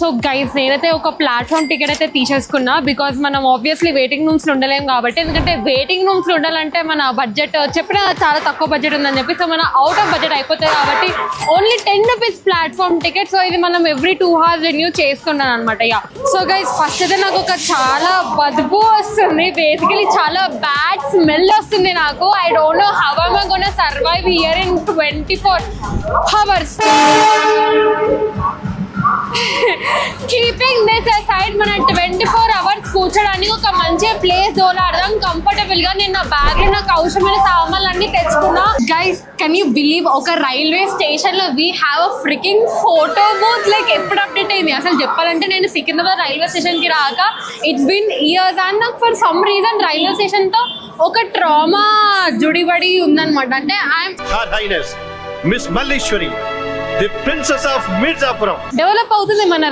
So guys నేనైతే ఒక platform ticket అయితే తీసేసుకున్నా బికాజ్ మనం ఆబ్వియస్లీ వెయిటింగ్ రూమ్స్ లో ఉండలేం కాబట్టి. ఎందుకంటే వెయిటింగ్ రూమ్స్ లో ఉండాలంటే మన బడ్జెట్ చెప్పిన చాలా తక్కువ బడ్జెట్ ఉందని చెప్పి, సో మన అవుట్ ఆఫ్ బడ్జెట్ అయిపోతుంది కాబట్టి only 10 rupees platform ticket. So ఇది మనం ఎవ్రీ 2 hours రెన్యూ చేసుకున్నాను అనమాట. యా సో గైస్ ఫస్ట్ అయితే నాకు ఒక చాలా బదుబు వస్తుంది, బేసికలీ చాలా బ్యాడ్ స్మెల్ వస్తుంది నాకు. I don't know how am I gonna survive here in 24 hours. Keeping this aside, మన 24 hours కూర్చోడానికి ఒక మంచి ప్లేస్ దోలాడదాం కంఫర్టబుల్ గా. నేను నా బ్యాగ్ లో నాకు అవసరమైన సామాన్లు అన్ని తెచ్చుకున్నా. గైస్ కెన్ యూ బిలీవ్ ఒక రైల్వే స్టేషన్ లో we have a freaking photo booth. Like ఎప్పుడు అప్డేట్ అయింది అసలు చెప్పాలంటే, నేను సికింద్రాబాద్ రైల్వే స్టేషన్ కి రాక ఇట్స్ బిన్ ఇయర్స్ అండ్ నాకు for some reason railway station తో ఒక ట్రామా జుడిబడి ఉందన్నమాట. అంటే miss Malleswari, the princess of Mirzapuram. Develop అవుతుంది మన